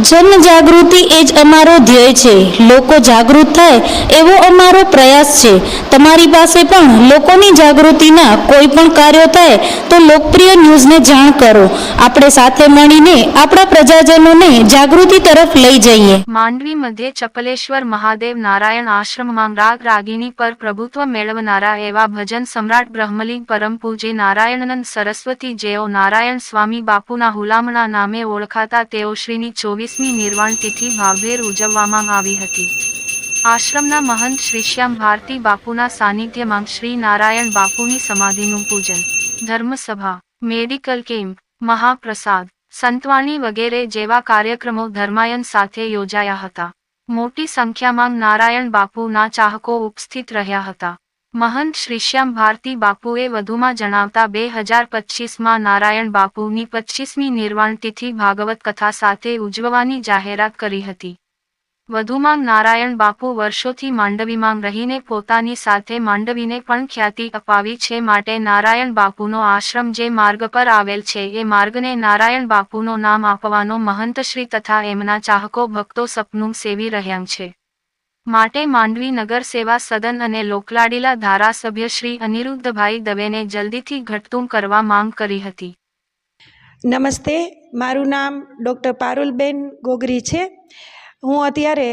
જનજાગૃતિ એ જ અમારો ધ્યેય છે. લોકો જાગૃત થાય એવો અમારો પ્રયાસ છે. તમારી પાસે પણ લોકોની જાગૃતિના કોઈ પણ કાર્યો થાય તો લોકપ્રિય ન્યૂઝને જાણ કરો. આપણે સાથે મળીને આપણા પ્રજાજનોને જાગૃતિ તરફ લઈ જઈએ. માંડવી મધ્યે ચપલેશ્વર મહાદેવ નારાયણ આશ્રમમાં રાગ રાગીણી પર પ્રભુત્વ મેળવનારા એવા ભજન સમ્રાટ બ્રહ્મલીન પરમ પૂજ્ય નારાયણાનંદ સરસ્વતી જેઓ નારાયણ સ્વામી બાપુના હુલામણા નામે ઓળખાતા તેઓશ્રીની 24મી નિર્વાણ તિથિ ભાવભેર ઉજવવામાં આવી હતી. આશ્રમના મહંત શ્રી શ્યામ ભારતી બાપુના સાનિધ્યમાં શ્રી નારાયણ બાપુની સમાધિનું પૂજન, ધર્મસભા, મેડિકલ કેમ્પ, મહાપ્રસાદ, સંતવાણી વગેરે જેવા કાર્યક્રમો ધર્માયન સાથે યોજાયા હતા. મોટી સંખ્યામાં નારાયણ બાપુના ચાહકો ઉપસ્થિત રહ્યા હતા. મહંત શ્રી શ્યામ ભારતી બાપુએ વધુમાં જણાવતા 2025માં નારાયણ બાપુની 25મી નિર્વાણ તિથિ ભાગવત કથા સાથે ઉજવવાની જાહેરાત કરી હતી. વધુમાં નારાયણ બાપુ વર્ષોથી માંડવીમાં રહીને પોતાની સાથે માંડવીને પણ ખ્યાતિ અપાવી છે. માટે નારાયણ બાપુનો આશ્રમ જે માર્ગ પર આવેલ છે એ માર્ગને નારાયણ બાપુનું નામ આપવાનો મહંતશ્રી તથા એમના ચાહકો ભક્તો સપનું સેવી રહ્યા છે. માટે માંડવી નગર સેવા સદન અને લોકલાડીલા ધારાસભ્ય શ્રી અનિરુદ્ધભાઈ દવેને જલ્દીથી ઘટતું કરવા માંગ કરી હતી. નમસ્તે, મારું નામ ડૉક્ટર પારુલબેન ગોગરી છે. હું અત્યારે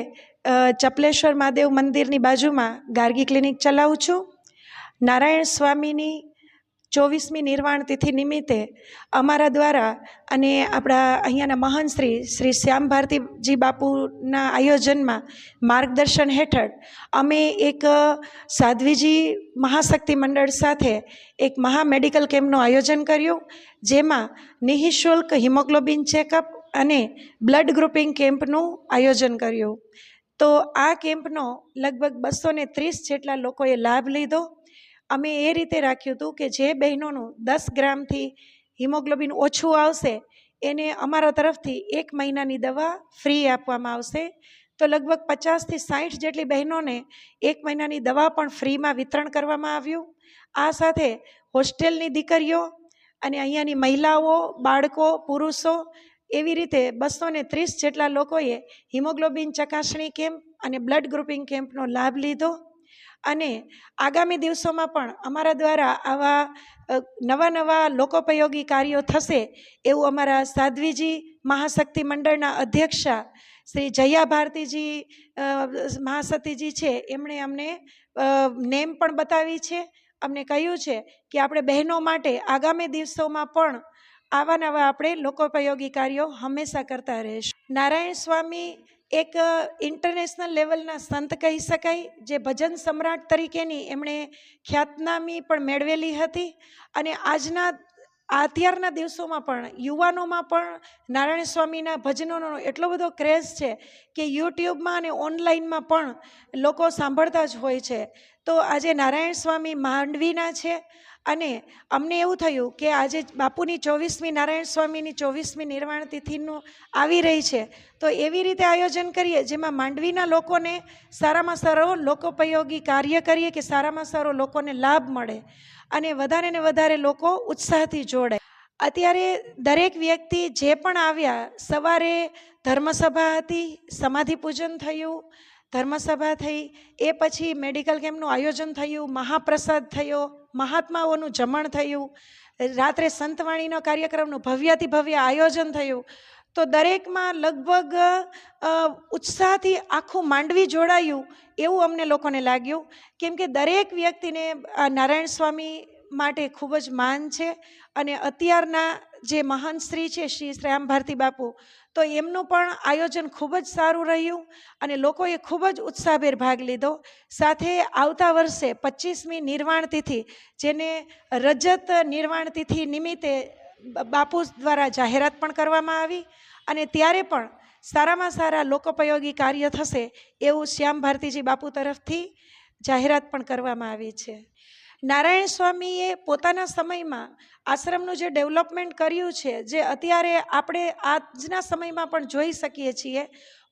ચપલેશ્વર મહાદેવ મંદિરની બાજુમાં ગાર્ગી ક્લિનિક ચલાવું છું. નારાયણ સ્વામીની 24મી નિર્વાણ તિથિ નિમિત્તે અમારા દ્વારા અને આપણા અહીંયાના મહંત શ્રી શ્યામ ભારતીજી બાપુના આયોજનમાં માર્ગદર્શન હેઠળ અમે એક સાધ્વીજી મહાશક્તિ મંડળ સાથે એક મહા મેડિકલ કેમ્પનું આયોજન કર્યું, જેમાં નિઃશુલ્ક હિમોગ્લોબિન ચેકઅપ અને બ્લડ ગ્રુપિંગ કેમ્પનું આયોજન કર્યું. તો આ કેમ્પનો લગભગ 230 જેટલા લોકોએ લાભ લીધો. અમે એ રીતે રાખ્યું હતું કે જે બહેનોનું 10 ગ્રામથી હિમોગ્લોબિન ઓછું આવશે એને અમારા તરફથી 1 મહિનાની દવા ફ્રી આપવામાં આવશે. તો લગભગ 50થી 60 જેટલી બહેનોને 1 મહિનાની દવા પણ ફ્રીમાં વિતરણ કરવામાં આવ્યું. આ સાથે હોસ્ટેલની દીકરીઓ અને અહીંયાની મહિલાઓ, બાળકો, પુરુષો એવી રીતે 230 જેટલા લોકોએ હિમોગ્લોબિન ચકાસણી કેમ્પ અને બ્લડ ગ્રુપિંગ કેમ્પનો લાભ લીધો. અને આગામી દિવસોમાં પણ અમારા દ્વારા આવા નવા લોકોપયોગી કાર્યો થશે એવું અમારા સાધ્વીજી મહાશક્તિ મંડળના અધ્યક્ષા શ્રી જયા ભારતીજી મહાસતીજી છે, એમણે અમને નેમ પણ બતાવી છે. અમને કહ્યું છે કે આપણે બહેનો માટે આગામી દિવસોમાં પણ આવા નવા આપણે લોકોપયોગી કાર્યો હંમેશા કરતા રહીશું. નારાયણ સ્વામી એક ઇન્ટરનેશનલ લેવલના સંત કહી શકાય, જે ભજન સમ્રાટ તરીકેની એમણે ખ્યાતનામી પણ મેળવેલી હતી. અને અત્યારના દિવસોમાં પણ યુવાનોમાં પણ નારાયણ સ્વામીના ભજનોનો એટલો બધો ક્રેઝ છે કે યુટ્યુબમાં અને ઓનલાઈનમાં પણ લોકો સાંભળતા જ હોય છે. તો આજે નારાયણ સ્વામી માંડવીના છે અને અમને એવું થયું કે આજે બાપુની 24મી નારાયણ સ્વામીની 24મી નિર્વાણ તિથિનું આવી રહી છે, તો એવી રીતે આયોજન કરીએ જેમાં માંડવીના લોકોને સારામાં સારો લોકોપયોગી કાર્ય કરીએ કે સારામાં સારો લોકોને લાભ મળે અને વધારે ને વધારે લોકો ઉત્સાહથી જોડાય. અત્યારે દરેક વ્યક્તિ જે પણ આવ્યા, સવારે ધર્મસભા હતી, સમાધિ પૂજન થયું, ધર્મસભા થઈ, એ પછી મેડિકલ કેમ્પનું આયોજન થયું, મહાપ્રસાદ થયો, મહાત્માઓનું જમણ થયું, રાત્રે સંતવાણીનો કાર્યક્રમનું ભવ્યાતિ ભવ્ય આયોજન થયું. તો દરેકમાં લગભગ ઉત્સાહથી આખું માંડવી જોડાયું એવું અમને લોકોને લાગ્યું. કેમ કે દરેક વ્યક્તિને નારાયણ સ્વામી માટે ખૂબ જ માન છે. અને અત્યારના જે મહંત શ્રી છે શ્રી શ્યામ ભારતી બાપુ, તો એમનું પણ આયોજન ખૂબ જ સારું રહ્યું અને લોકોએ ખૂબ જ ઉત્સાહભેર ભાગ લીધો. સાથે આવતા વર્ષે 25મી નિર્વાણ તિથિ, જેને રજત નિર્વાણ તિથિ નિમિત્તે બાપુ દ્વારા જાહેરાત પણ કરવામાં આવી અને ત્યારે પણ સારામાં સારા લોકોપયોગી કાર્ય થશે એવું શ્યામ ભારતીજી બાપુ તરફથી જાહેરાત પણ કરવામાં આવી છે. નારાયણ સ્વામીએ પોતાના સમયમાં આશ્રમનું જે ડેવલપમેન્ટ કર્યું છે, જે અત્યારે આપણે આજના સમયમાં પણ જોઈ શકીએ છીએ.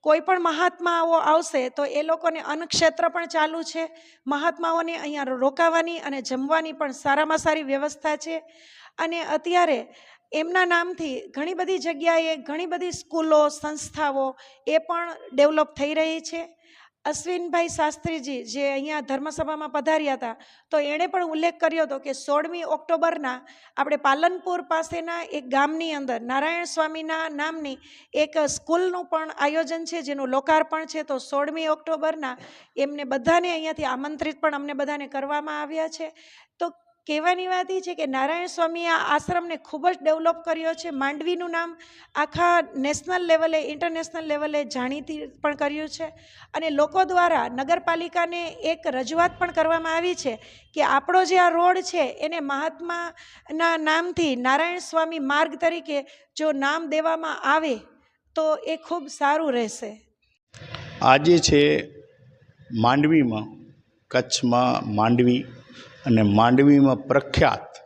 કોઈ પણ મહાત્માઓ આવશે તો એ લોકોને અન્નક્ષેત્ર પણ ચાલુ છે. મહાત્માઓને અહીંયા રોકાવાની અને જમવાની પણ સારામાં સારી વ્યવસ્થા છે. અને અત્યારે એમના નામથી ઘણી બધી જગ્યાએ ઘણી બધી સ્કૂલો સંસ્થાઓ એ પણ ડેવલપ થઈ રહી છે. અશ્વિનભાઈ શાસ્ત્રીજી જે અહીંયા ધર્મસભામાં પધાર્યા હતા, તો એણે પણ ઉલ્લેખ કર્યો હતો કે 16મી ઓક્ટોબરના આપણે પાલનપુર પાસેના એક ગામની અંદર નારાયણ સ્વામીના નામની એક સ્કૂલનું પણ આયોજન છે, જેનું લોકાર્પણ છે. તો 16મી ઓક્ટોબરના એમને બધાને અહીંયાથી આમંત્રિત પણ અમને બધાને કરવામાં આવ્યા છે. તો કહેવાની વાત એ છે કે નારાયણ સ્વામીએ આ આશ્રમને ખૂબ જ ડેવલપ કર્યો છે. માંડવીનું નામ આખા નેશનલ લેવલે, ઇન્ટરનેશનલ લેવલે જાણીતી પણ કર્યું છે. અને લોકો દ્વારા નગરપાલિકાને એક રજૂઆત પણ કરવામાં આવી છે કે આપણો જે આ રોડ છે એને મહાત્માના નામથી નારાયણ સ્વામી માર્ગ તરીકે જો નામ દેવામાં આવે તો એ ખૂબ સારું રહેશે. આજે છે માંડવીમાં, કચ્છમાં માંડવી, અને માંડવીમાં પ્રખ્યાત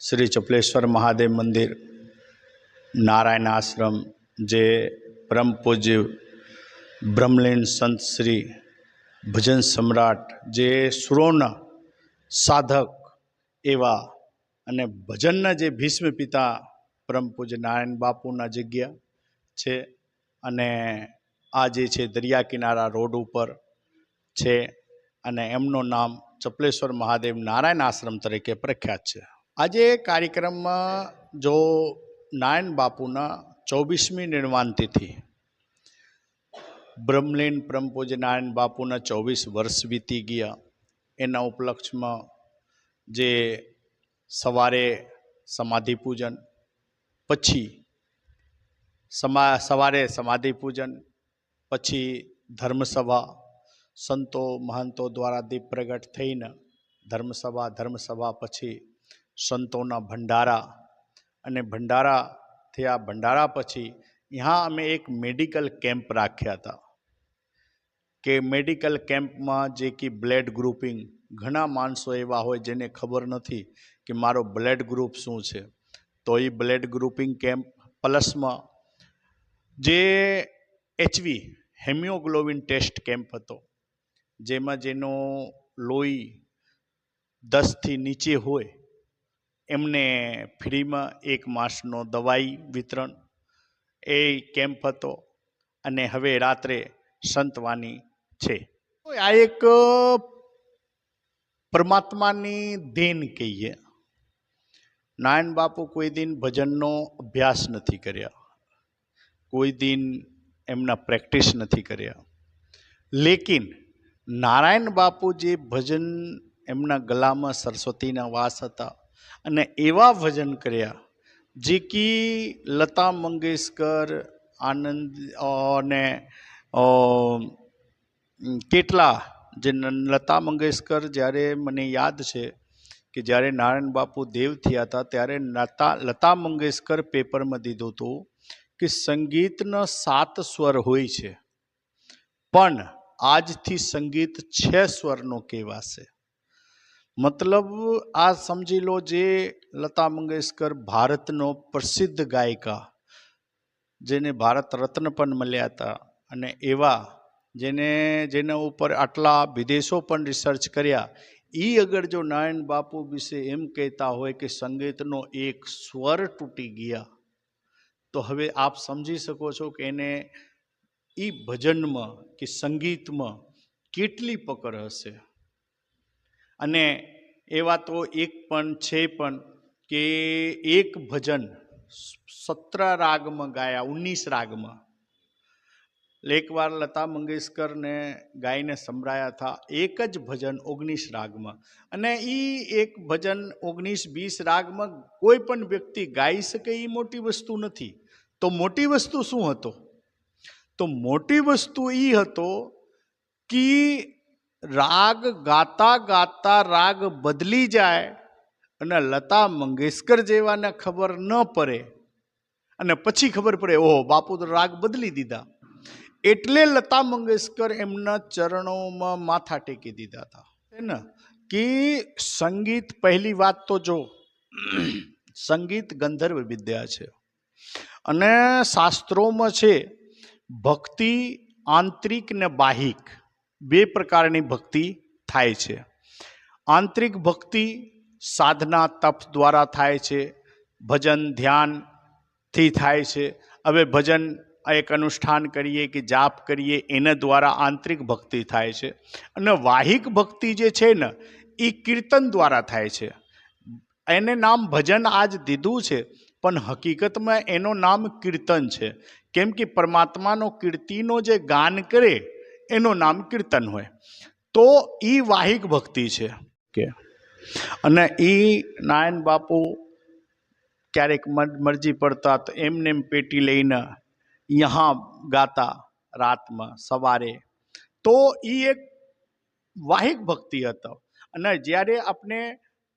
શ્રી ચપલેશ્વર મહાદેવ મંદિર, નારાયણ આશ્રમ, જે પરમ પૂજ્ય બ્રહ્મલીન સંત શ્રી ભજન સમ્રાટ, જે સુરોના સાધક એવા અને ભજનના જે ભીષ્મ પિતા પરમ પૂજ્ય નારાયણ બાપુના જગ્યા છે. અને આ જે છે દરિયા કિનારા રોડ ઉપર છે, અને એમનું નામ ચપલેશ્વર મહાદેવ નારાયણ આશ્રમ તરીકે પ્રખ્યાત છે. આજે કાર્યક્રમમાં જો નારાયણ બાપુના 24મી નિર્વાણ તિથિ, બ્રહ્મલીન પરમ પૂજ્ય નારાયણ બાપુના 24 વર્ષ વીતી ગયા, એના ઉપલક્ષમાં જે સવારે સમાધિ પૂજન, પછી સવારે સમાધિ પૂજન, પછી ધર્મસભા, સંતો મહંતો દ્વારા દીપ પ્રગટ થઈને ધર્મસભા પછી સંતોના ભંડારા, અને ભંડારા થયા. ભંડારા પછી यहाँ અમે એક મેડિકલ કેમ્પ રાખ્યા હતા કે મેડિકલ કેમ્પમાં જે કે બ્લડ ગ્રુપિંગ, ઘણા માણસો એવા હોય જેને ખબર નથી કે મારો બ્લડ ગ્રુપ શું છે. તો એ બ્લડ ગ્રુપિંગ કેમ્પ પ્લસમાં જે HV હેમિયોગ્લોબિન ટેસ્ટ કેમ્પ હતો, જેમાં જેનો લોહી 10થી નીચે હોય એમને ફ્રીમાં 1 માસનો દવાઈ વિતરણ, એ કેમ્પ હતો. અને હવે રાત્રે સંતવાણી છે. આ એક પરમાત્માની દેન કહીએ. નારાયણ બાપુ કોઈ દિન ભજનનો અભ્યાસ નથી કર્યા, કોઈ દિન એમના પ્રેક્ટિસ નથી કર્યા, લેકિન નારાયણ બાપુ જે ભજન, એમના ગલામાં સરસ્વતીના વાસ હતા, અને એવા ભજન કર્યા જે કે લતા મંગેશકર, આનંદ અને કેટલા જે લતા મંગેશકર, જ્યારે મને યાદ છે કે જ્યારે નારાયણ બાપુ દેવ થયા હતા ત્યારે લતા મંગેશકર પેપરમાં દીધું હતું કે સંગીતના 7 સ્વર હોય છે, પણ આજથી સંગીત 6 સ્વરનો કહેવાશે. મતલબ આ સમજી લો, જે લતા મંગેશકર ભારતનો પ્રસિદ્ધ ગાયિકા, જેને ભારત રત્ન પણ મળ્યા હતા, અને એવા જેના ઉપર આટલા વિદેશો પણ રિસર્ચ કર્યા, એ અગર જો નારાયણ બાપુ વિશે એમ કહેતા હોય કે સંગીતનો એક સ્વર તૂટી ગયા, તો હવે આપ સમજી શકો છો કે એને એ ભજનમાં કે સંગીતમાં કેટલી પકડ હશે. અને એવા તો એક પણ છે પણ કે એક ભજન 17 રાગમાં ગાયા, 19 રાગમાં. એકવાર લતા મંગેશકરને ગાઈને સંભળાયા હતા એક જ ભજન 19 રાગમાં. અને એ એક ભજન 19-20 રાગમાં કોઈ પણ વ્યક્તિ ગાઈ શકે એ મોટી વસ્તુ નથી. તો મોટી વસ્તુ શું હતો? તો મોટી વસ્તુ એ હતો કે રાગ ગાતા ગાતા રાગ બદલી જાય અને લતા મંગેશકર જેવાને ખબર ન પડે, અને પછી ખબર પડે ઓહો બાપુ તો રાગ બદલી દીધા. એટલે લતા મંગેશકર એમના ચરણોમાં માથા ટેકી દીધા હતા. ને કે સંગીત, પહેલી વાત તો જો સંગીત ગંધર્વ વિદ્યા છે, અને શાસ્ત્રોમાં છે ભક્તિ આંતરિક ને બાહિક, 2 પ્રકારની ભક્તિ થાય છે. આંતરિક ભક્તિ સાધના તપ દ્વારા થાય છે, ભજન ધ્યાનથી થાય છે. હવે ભજન એક અનુષ્ઠાન કરીએ કે જાપ કરીએ એના દ્વારા આંતરિક ભક્તિ થાય છે, અને વાહિક ભક્તિ જે છે ને એ કીર્તન દ્વારા થાય છે. એને નામ ભજન આજ દીધું છે, પણ હકીકતમાં એનું નામ કીર્તન છે. કેમ કે પરમાત્માનો કીર્તિનો જે ગાન કરે એનું નામ કીર્તન હોય. તો એ વાહિક ભક્તિ છે કે અને એ નારાયણ બાપુ ક્યારેક મરજી પડતા તો એમને એમ પેટી લઈને યહાં ગાતા રાતમાં સવારે. તો એ એક વાહિક ભક્તિ હતો. અને જ્યારે આપણે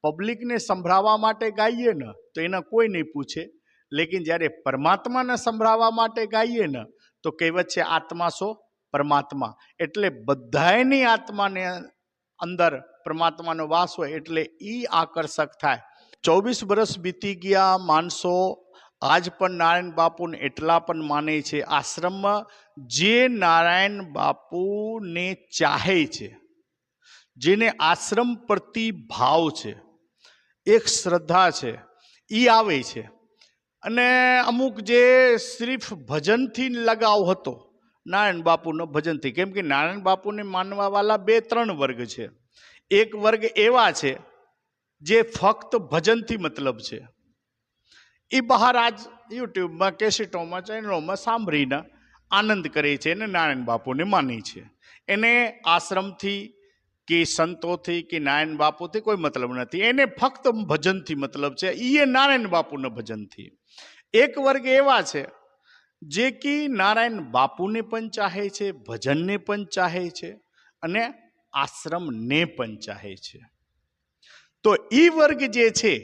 પબ્લિકને સંભળાવવા માટે ગાઈએ ને તો એને કોઈ નહીં પૂછે, લેકિન જ્યારે પરમાત્માને સંભળાવવા માટે ગાઈએ ને તો કહેવત છે આત્મા સો પરમાત્મા. એટલે બધાની આત્માને અંદર પરમાત્માનો વાસ હોય એટલે એ આકર્ષક થાય. 24 વર્ષ બીતી ગયા, માણસો આજ પણ નારાયણ બાપુને એટલા પણ માને છે. આશ્રમમાં જે નારાયણ બાપુને ચાહે છે, જેને આશ્રમ પ્રતિ ભાવ છે, એક શ્રદ્ધા છે, એ આવે છે. અને અમુક જે સિર્ફ ભજનથી લગાવ હતો નારાયણ બાપુનો ભજનથી, કેમ કે નારાયણ બાપુને માનવાવાળા 2-3 વર્ગ છે. એક વર્ગ એવા છે જે ફક્ત ભજનથી મતલબ છે. એ બહાર આજ યુટ્યુબમાં, કેસેટોમાં, ચેનલોમાં સાંભળીને આનંદ કરે છે અને નારાયણ બાપુને માને છે. એને આશ્રમથી કે સંતોથી કે નારાયણ બાપુથી કોઈ મતલબ નથી, એને ફક્ત ભજનથી મતલબ છે. એ નારાયણ બાપુના ભજનથી. એક વર્ગ એવા છે જે કે નારાયણ બાપુને પણ ચાહે છે, ભજનને પણ ચાહે છે અને આશ્રમને પણ ચાહે છે. તો એ વર્ગ જે છે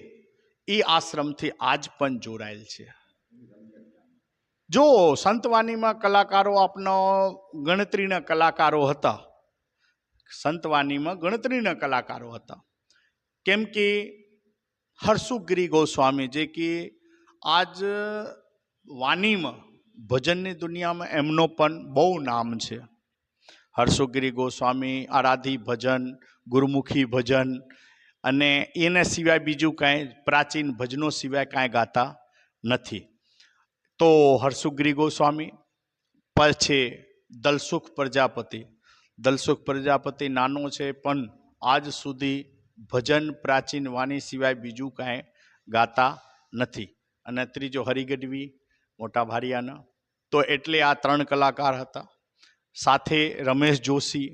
એ આશ્રમથી આજ પણ જોડાયેલ છે. જો સંતવાણીમાં કલાકારો આપનો ગણતરીના કલાકારો હતા, સંતવાણીમાં ગણતરીના કલાકારો હતા. કેમ કે હરસુખગીરી ગોસ્વામી જે કે આજ વાણીમાં ભજનની દુનિયામાં એમનો પણ બહુ નામ છે. હરસુખગીરી ગોસ્વામી આરાધી ભજન, ગુરુમુખી ભજન અને એના સિવાય બીજું કાંઈ પ્રાચીન ભજનો સિવાય કાંઈ ગાતા નથી. તો હરસુખગીરી ગોસ્વામી પછી દલસુખ પ્રજાપતિ. દલસુખ પ્રજાપતિ નાનો છે પણ આજ સુધી ભજન પ્રાચીન વાણી સિવાય બીજું કાંઈ ગાતા નથી. અને ત્રીજો હરિગઢવી મોટા ભારિયાના. તો એટલે આ 3 કલાકાર હતા. સાથે રમેશ જોશી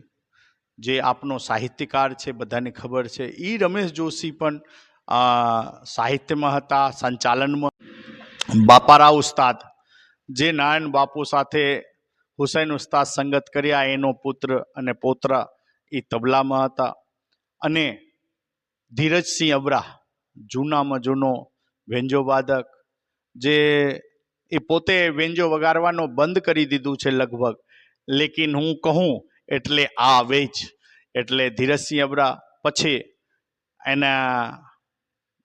જે આપનો સાહિત્યકાર છે, બધાને ખબર છે. એ રમેશ જોશી પણ સાહિત્યમાં હતા, સંચાલનમાં. બાપારાવ ઉસ્તાદ જે નારાયણ બાપુ સાથે હુસૈન ઉસ્તાદ સંગત કર્યા, એનો પુત્ર અને પૌત્ર એ તબલામાં હતા. અને ધીરજસિંહ અબરા જૂનામાં જૂનો વેંજો વાદક, જે એ પોતે વેંજો વગાડવાનો બંધ કરી દીધું છે લગભગ, લેકિન હું કહું એટલે આ આવે જ. એટલે ધીરજસિંહ અબરા પછી એના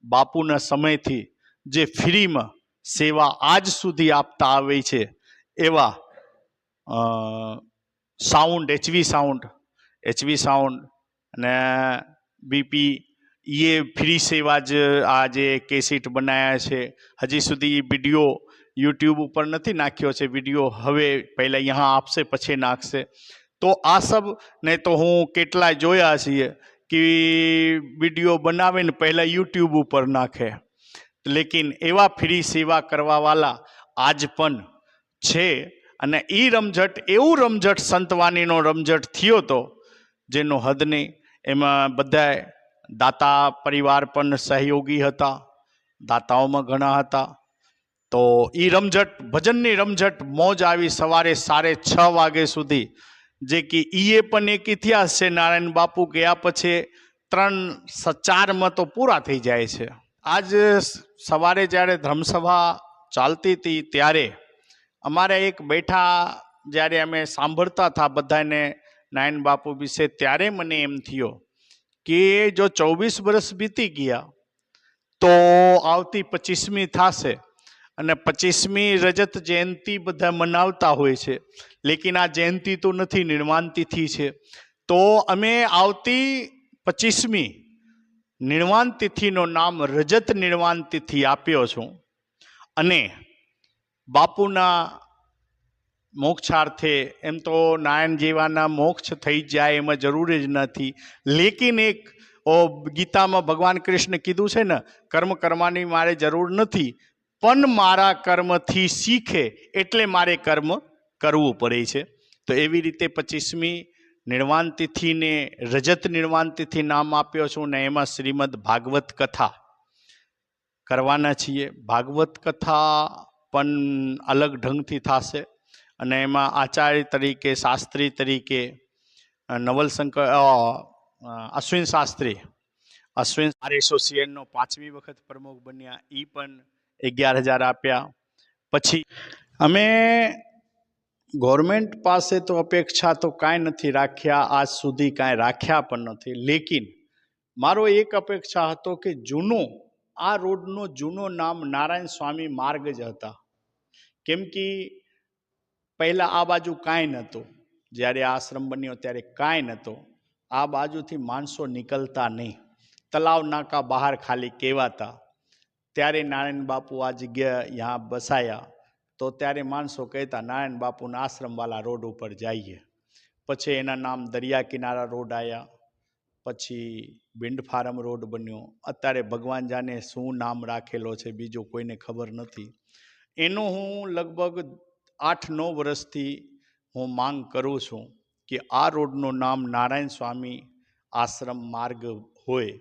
બાપુના સમયથી જે ફ્રીમાં સેવા આજ સુધી આપતા આવે છે એવા સાઉન્ડ, એચવી સાઉન્ડ અને બીપી, એ ફ્રી સેવા જ આ જે કેસેટ બનાવ્યા છે. હજી સુધી એ વિડીયો યુટ્યુબ ઉપર નથી નાખ્યો છે વિડીયો. હવે પહેલાં અહીંયા આપશે પછી નાખશે. તો આ સબ ને તો હું કેટલાય જોયા છીએ કે વિડીયો બનાવીને પહેલાં યુટ્યુબ ઉપર નાખે. લેકિન એવા ફ્રી સેવા કરવાવાળા આજ પણ છે. અને એ રમઝટ, એવું રમઝટ સંતવાણીનો રમઝટ થયો હતો જેનો હદ નહીં. એમાં બધાય દાતા પરિવાર પણ સહયોગી હતા, દાતાઓમાં ઘણા હતા. તો એ રમઝટ, ભજનની રમઝટ મોજ આવી સવારે 6:30 વાગે સુધી, જે કે એ પણ એક ઇતિહાસ છે. નારાયણ બાપુ ગયા પછી 3-4 તો પૂરા થઈ જાય છે. આજ સવારે જ્યારે ધર્મસભા ચાલતી હતી ત્યારે અમારે એક બેઠા, જ્યારે અમે સાંભળતા હતા બધાને નારાયણ બાપુ વિશે, ત્યારે મને એમ થયો કે જો 24 વર્ષ બીતી ગયા તો આવતી 25મી થશે અને 25મી રજત જયંતિ બધા મનાવતા હોય છે. લેકિન આ જયંતિ તો નથી, નિર્વાણ તિથિ છે. તો અમે આવતી 25મી નિર્વાણ તિથિનું નામ રજત નિર્વાણ તિથિ આપ્યો છું અને બાપુના મોક્ષાર્થે એમ તો નારાયણ જેવાના મોક્ષ થઈ જાય એમાં જરૂર જ નથી, લેકિન એક ગીતામાં ભગવાન કૃષ્ણ કીધું છે ને, કર્મ કરવાની મારે જરૂર નથી, પણ મારા કર્મથી શીખે એટલે મારે કર્મ કરવું પડે છે. તો એવી રીતે 25મી નિર્વાણ તિથિને રજત નિર્વાણ તિથિ નામ આપ્યો છું ને એમાં શ્રીમદ ભાગવત કથા કરવાના છીએ. ભાગવત કથા પણ અલગ ઢંગથી થશે અને એમાં આચાર્ય તરીકે, શાસ્ત્રી તરીકે નવલશંકર અશ્વિન શાસ્ત્રી, અશ્વિન એસોસિએશનનો 5મી વખત પ્રમુખ બન્યા, એ પણ 11,000 આપ્યા. પછી અમે ગવર્મેન્ટ પાસે તો અપેક્ષા તો કાંઈ નથી રાખ્યા, આજ સુધી કાંઈ રાખ્યા પણ નથી, લેકિન મારો એક અપેક્ષા હતો કે આ રોડનો જૂનો નામ નારાયણ સ્વામી માર્ગ જ હતા. કેમ કે પહેલાં આ બાજુ કાંઈ નહોતું, જ્યારે આશ્રમ બન્યો ત્યારે કાંઈ નહોતું, આ બાજુથી માણસો નીકળતા નહીં, તલાવ નાકા બહાર ખાલી કહેવાતા. ત્યારે નારાયણ બાપુ આ જગ્યા यहाँ બસાયા તો ત્યારે માણસો કહેતા નારાયણ બાપુના આશ્રમવાળા રોડ ઉપર જઈએ. પછી એના નામ દરિયા કિનારા રોડ આવ્યા, પછી બિંડ ફાર્મ રોડ બન્યો, અત્યારે ભગવાન જાને શું નામ રાખેલો છે બીજો કોઈને ખબર નથી. એનો હું લગભગ 8-9 વર્ષથી હું માંગ કરું છું કે આ રોડનું નામ નારાયણ સ્વામી આશ્રમ માર્ગ હોય